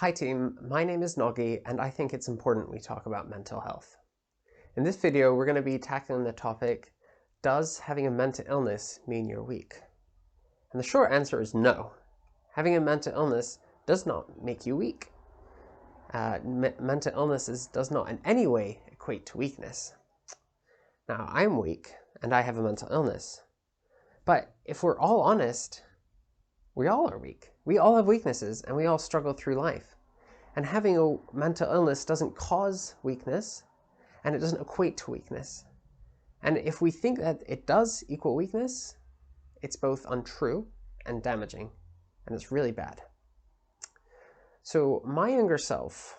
Hi team, my name is Noggy and I think it's important we talk about mental health. In this video we're going to be tackling the topic, does having a mental illness mean you're weak? And the short answer is no. Having a mental illness does not make you weak. Mental illnesses does not in any way equate to weakness. Now I'm weak and I have a mental illness, but if we're all honest, we all are weak. We all have weaknesses and we all struggle through life. And having a mental illness doesn't cause weakness, and it doesn't equate to weakness. And if we think that it does equal weakness, it's both untrue and damaging, and it's really bad. So my younger self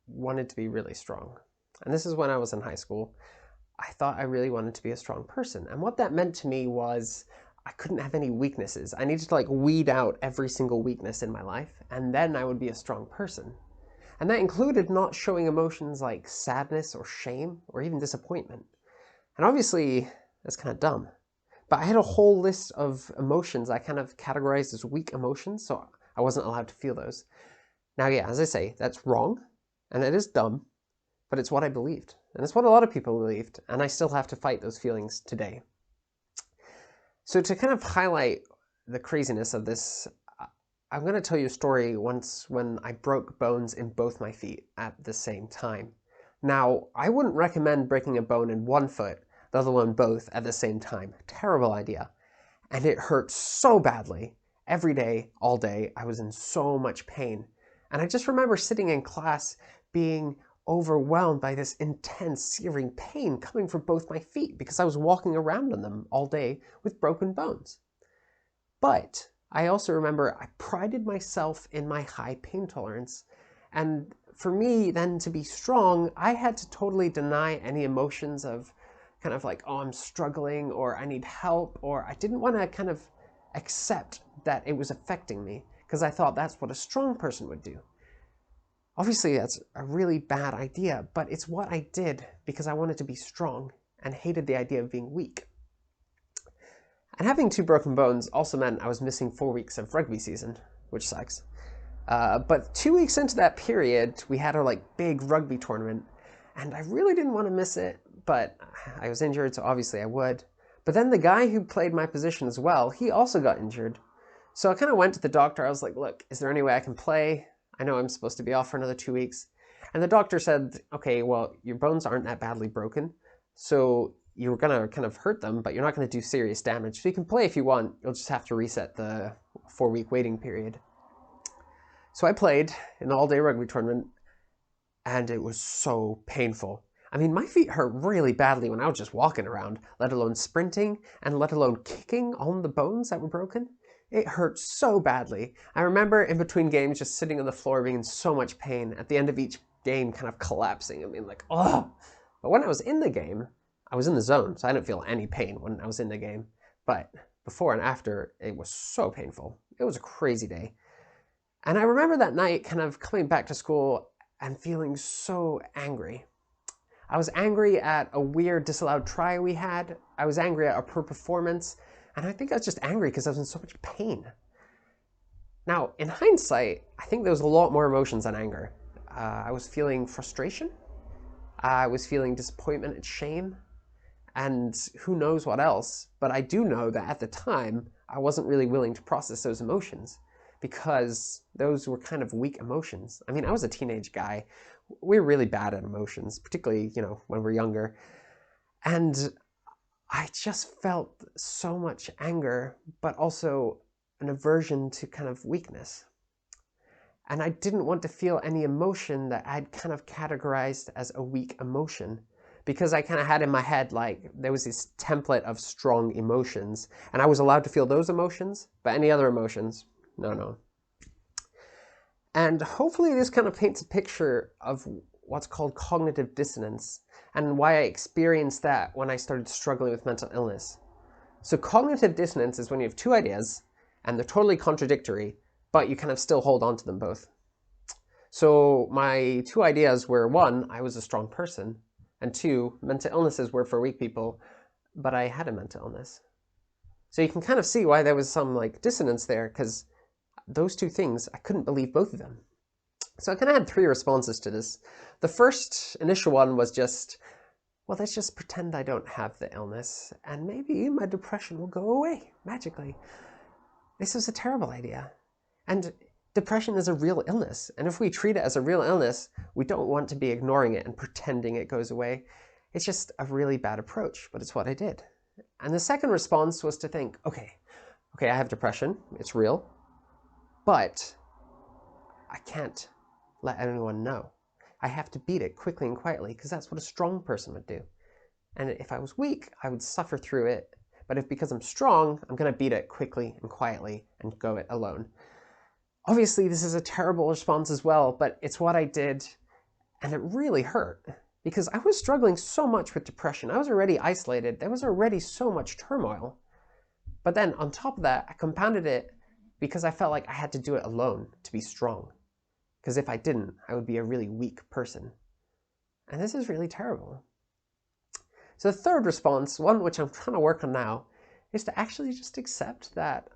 wanted to be really strong. And this is when I was in high school. I thought I really wanted to be a strong person. And what that meant to me was I couldn't have any weaknesses. I needed to weed out every single weakness in my life, and then I would be a strong person. And that included not showing emotions like sadness or shame or even disappointment. And obviously, that's kind of dumb. But I had a whole list of emotions I kind of categorized as weak emotions, so I wasn't allowed to feel those. Now, yeah, as I say, that's wrong, and it is dumb, but it's what I believed. And it's what a lot of people believed, and I still have to fight those feelings today. So to kind of highlight the craziness of this, I'm going to tell you a story once when I broke bones in both my feet at the same time. Now, I wouldn't recommend breaking a bone in one foot, let alone both at the same time. Terrible idea. And it hurt so badly. Every day, all day, I was in so much pain. And I just remember sitting in class being overwhelmed by this intense, searing pain coming from both my feet because I was walking around on them all day with broken bones. But I also remember I prided myself in my high pain tolerance. And for me then to be strong, I had to totally deny any emotions of kind of like, oh, I'm struggling, or I need help, or I didn't want to kind of accept that it was affecting me because I thought that's what a strong person would do. Obviously, that's a really bad idea, but it's what I did because I wanted to be strong and hated the idea of being weak. And having 2 broken bones also meant I was missing 4 weeks of rugby season, which sucks. But 2 weeks into that period, we had our big rugby tournament, and I really didn't want to miss it, but I was injured, so obviously I would. But then the guy who played my position as well, he also got injured. So I kind of went to the doctor. I was like, look, is there any way I can play? I know I'm supposed to be off for another 2 weeks. And the doctor said, okay, well, your bones aren't that badly broken, so you're going to kind of hurt them, but you're not going to do serious damage. So you can play if you want. You'll just have to reset the 4-week waiting period. So I played in the all-day rugby tournament, and it was so painful. I mean, my feet hurt really badly when I was just walking around, let alone sprinting, and let alone kicking on the bones that were broken. It hurt so badly. I remember in between games just sitting on the floor being in so much pain, at the end of each game kind of collapsing. I mean, oh. But when I was in the game, I was in the zone, so I didn't feel any pain when I was in the game. But before and after, it was so painful. It was a crazy day. And I remember that night kind of coming back to school and feeling so angry. I was angry at a weird disallowed try we had. I was angry at our poor performance. And I think I was just angry because I was in so much pain. Now, in hindsight, I think there was a lot more emotions than anger. I was feeling frustration. I was feeling disappointment and shame. And who knows what else, but I do know that at the time, I wasn't really willing to process those emotions because those were kind of weak emotions. I mean, I was a teenage guy. We're really bad at emotions, particularly, when we're younger. And I just felt so much anger, but also an aversion to kind of weakness. And I didn't want to feel any emotion that I'd kind of categorized as a weak emotion, because I kind of had in my head, there was this template of strong emotions, and I was allowed to feel those emotions, but any other emotions, no. And hopefully this kind of paints a picture of what's called cognitive dissonance, and why I experienced that when I started struggling with mental illness. So cognitive dissonance is when you have 2 ideas, and they're totally contradictory, but you kind of still hold on to them both. So my 2 ideas were, 1, I was a strong person, and 2, mental illnesses were for weak people, but I had a mental illness. So you can kind of see why there was some dissonance there, because those 2 things, I couldn't believe both of them. So I kind of had three responses to this. The first initial one was just, well, let's just pretend I don't have the illness, and maybe my depression will go away magically. This is a terrible idea. And depression is a real illness. And if we treat it as a real illness, we don't want to be ignoring it and pretending it goes away. It's just a really bad approach, but it's what I did. And the second response was to think, okay, I have depression, it's real, but I can't let anyone know. I have to beat it quickly and quietly because that's what a strong person would do. And if I was weak, I would suffer through it. But if because I'm strong, I'm going to beat it quickly and quietly and go it alone. Obviously, this is a terrible response as well, but it's what I did, and it really hurt because I was struggling so much with depression. I was already isolated. There was already so much turmoil. But then on top of that, I compounded it because I felt like I had to do it alone to be strong. Because if I didn't, I would be a really weak person. And this is really terrible. So the third response, one which I'm trying to work on now, is to actually just accept that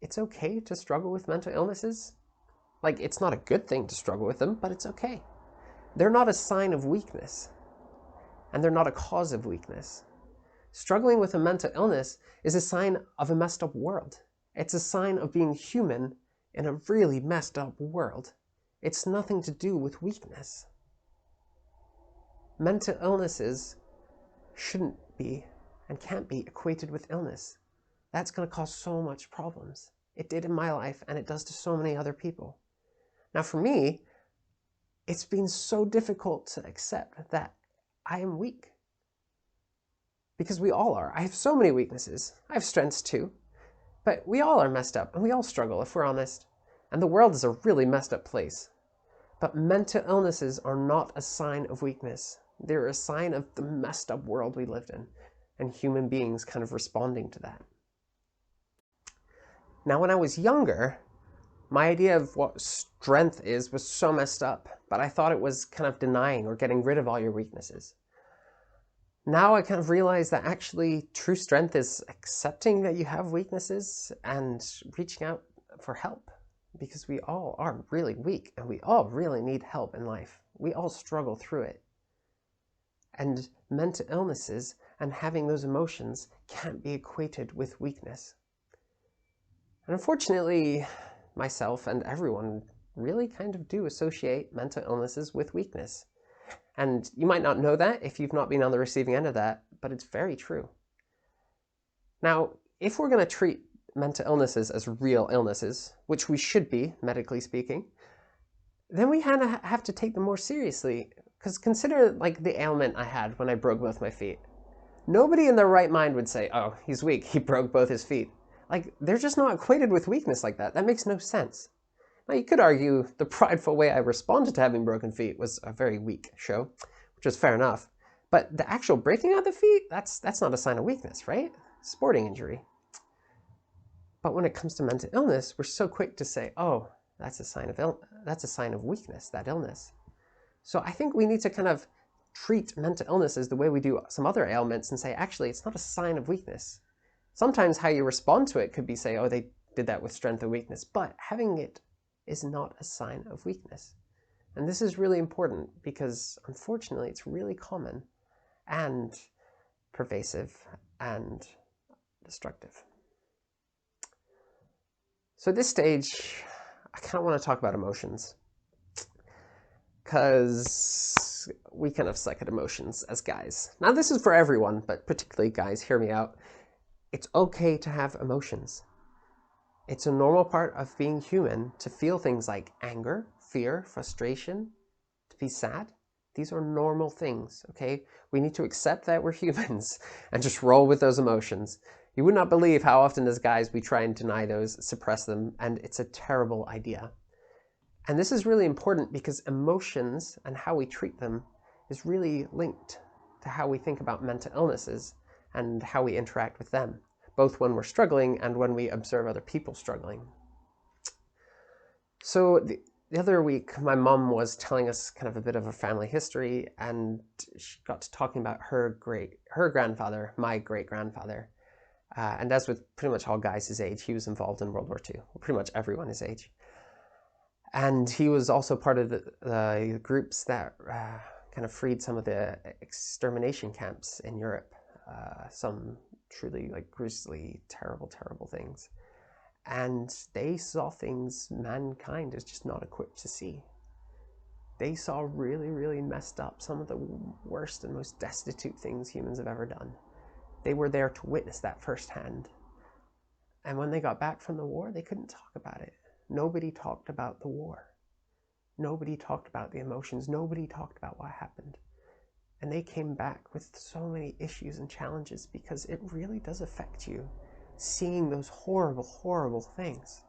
it's okay to struggle with mental illnesses. Like, it's not a good thing to struggle with them, but it's okay. They're not a sign of weakness, and they're not a cause of weakness. Struggling with a mental illness is a sign of a messed up world. It's a sign of being human in a really messed up world. It's nothing to do with weakness. Mental illnesses shouldn't be and can't be equated with illness. That's going to cause so much problems. It did in my life, and it does to so many other people. Now for me, it's been so difficult to accept that I am weak. Because we all are. I have so many weaknesses. I have strengths too. But we all are messed up, and we all struggle if we're honest. And the world is a really messed up place. But mental illnesses are not a sign of weakness. They're a sign of the messed up world we lived in, and human beings kind of responding to that. Now, when I was younger, my idea of what strength is was so messed up, but I thought it was kind of denying or getting rid of all your weaknesses. Now I kind of realize that actually true strength is accepting that you have weaknesses and reaching out for help, because we all are really weak and we all really need help in life. We all struggle through it. And mental illnesses and having those emotions can't be equated with weakness. And unfortunately, myself and everyone really kind of do associate mental illnesses with weakness. And you might not know that if you've not been on the receiving end of that, but it's very true. Now, if we're going to treat mental illnesses as real illnesses, which we should be, medically speaking, then we kind of have to take them more seriously. Because consider like the ailment I had when I broke both my feet. Nobody in their right mind would say, oh, he's weak, he broke both his feet. Like, they're just not equated with weakness like that. That makes no sense. Now, you could argue the prideful way I responded to having broken feet was a very weak show, which is fair enough. But the actual breaking of the feet, that's not a sign of weakness, right? Sporting injury. But when it comes to mental illness, we're so quick to say, oh, that's a sign of weakness, that illness. So I think we need to kind of treat mental illnesses the way we do some other ailments and say, actually, it's not a sign of weakness. Sometimes how you respond to it could be say, oh, they did that with strength or weakness, but having it is not a sign of weakness. And this is really important because unfortunately it's really common and pervasive and destructive. So at this stage, I kind of want to talk about emotions because we kind of suck at emotions as guys. Now this is for everyone, but particularly guys, hear me out. It's okay to have emotions. It's a normal part of being human to feel things like anger, fear, frustration, to be sad. These are normal things, okay? We need to accept that we're humans and just roll with those emotions. You would not believe how often as guys we try and deny those, suppress them, and it's a terrible idea. And this is really important because emotions and how we treat them is really linked to how we think about mental illnesses and how we interact with them, both when we're struggling and when we observe other people struggling. So the other week, my mom was telling us kind of a bit of a family history, and she got to talking about her grandfather, my great-grandfather. And as with pretty much all guys his age, he was involved in World War II, pretty much everyone his age. And he was also part of the groups that kind of freed some of the extermination camps in Europe. Some truly like grisly, terrible, terrible things. And they saw things mankind is just not equipped to see. They saw really, really messed up, some of the worst and most destitute things humans have ever done. They were there to witness that firsthand. And when they got back from the war, they couldn't talk about it. Nobody talked about the war. Nobody talked about the emotions. Nobody talked about what happened. And they came back with so many issues and challenges because it really does affect you, seeing those horrible, horrible things.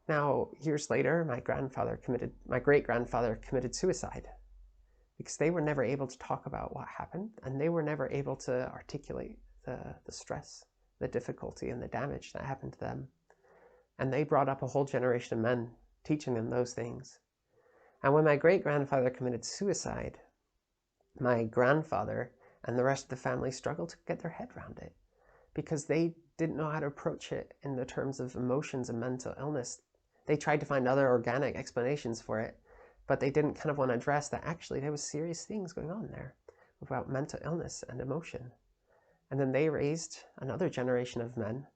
Now, years later, my great-grandfather committed suicide because they were never able to talk about what happened, and they were never able to articulate the stress, the difficulty, and the damage that happened to them. And they brought up a whole generation of men, teaching them those things. And when my great-grandfather committed suicide, my grandfather and the rest of the family struggled to get their head around it because they didn't know how to approach it in the terms of emotions and mental illness. They tried to find other organic explanations for it, but they didn't kind of want to address that actually there was serious things going on there about mental illness and emotion. And then they raised another generation of men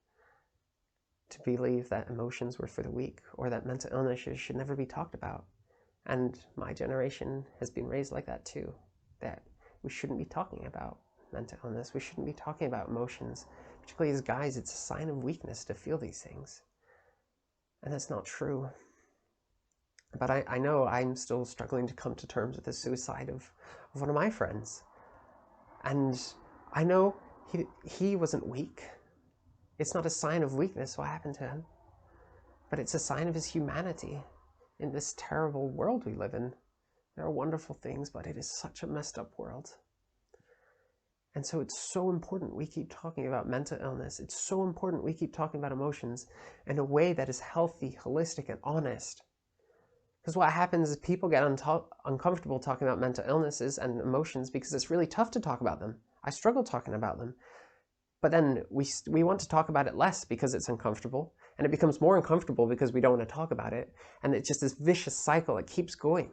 to believe that emotions were for the weak, or that mental illness should never be talked about. And my generation has been raised like that too, that we shouldn't be talking about mental illness. We shouldn't be talking about emotions. Particularly as guys, it's a sign of weakness to feel these things. And that's not true. But I know I'm still struggling to come to terms with the suicide of one of my friends. And I know he wasn't weak. It's not a sign of weakness what happened to him, but it's a sign of his humanity in this terrible world we live in. There are wonderful things, but it is such a messed up world. And so it's so important we keep talking about mental illness. It's so important we keep talking about emotions in a way that is healthy, holistic, and honest. Because what happens is people get uncomfortable talking about mental illnesses and emotions because it's really tough to talk about them. I struggle talking about them. But then we want to talk about it less because it's uncomfortable, and it becomes more uncomfortable because we don't want to talk about it. And it's just this vicious cycle that keeps going.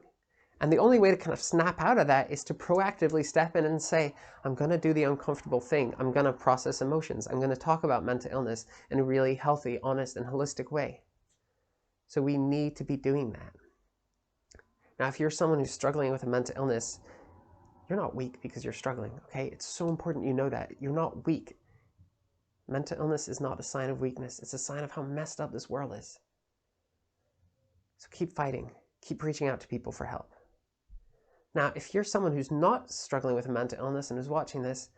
And the only way to kind of snap out of that is to proactively step in and say, I'm going to do the uncomfortable thing. I'm going to process emotions. I'm going to talk about mental illness in a really healthy, honest, and holistic way. So we need to be doing that. Now, if you're someone who's struggling with a mental illness, you're not weak because you're struggling, okay? It's so important you know that. You're not weak. Mental illness is not a sign of weakness. It's a sign of how messed up this world is. So keep fighting. Keep reaching out to people for help. Now, if you're someone who's not struggling with a mental illness and is watching this,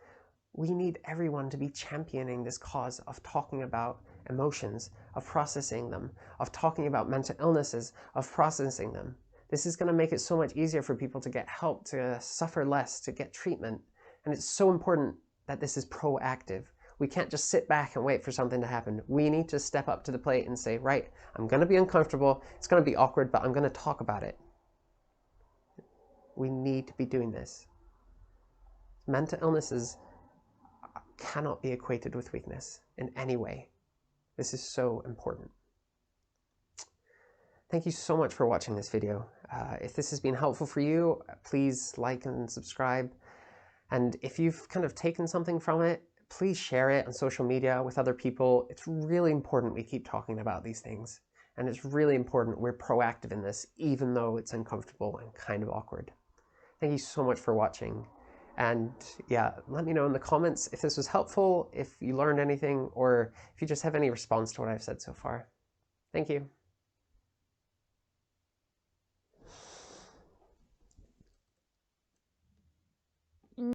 we need everyone to be championing this cause of talking about emotions, of processing them, of talking about mental illnesses, of processing them. This is going to make it so much easier for people to get help, to suffer less, to get treatment. And it's so important that this is proactive. We can't just sit back and wait for something to happen. We need to step up to the plate and say, right, I'm going to be uncomfortable, it's going to be awkward, but I'm going to talk about it. We need to be doing this. Mental illnesses cannot be equated with weakness in any way. This is so important. Thank you so much for watching this video. If this has been helpful for you, please like and subscribe. And if you've kind of taken something from it, please share it on social media with other people. It's really important we keep talking about these things. And it's really important we're proactive in this, even though it's uncomfortable and kind of awkward. Thank you so much for watching. And yeah, let me know in the comments if this was helpful, if you learned anything, or if you just have any response to what I've said so far. Thank you.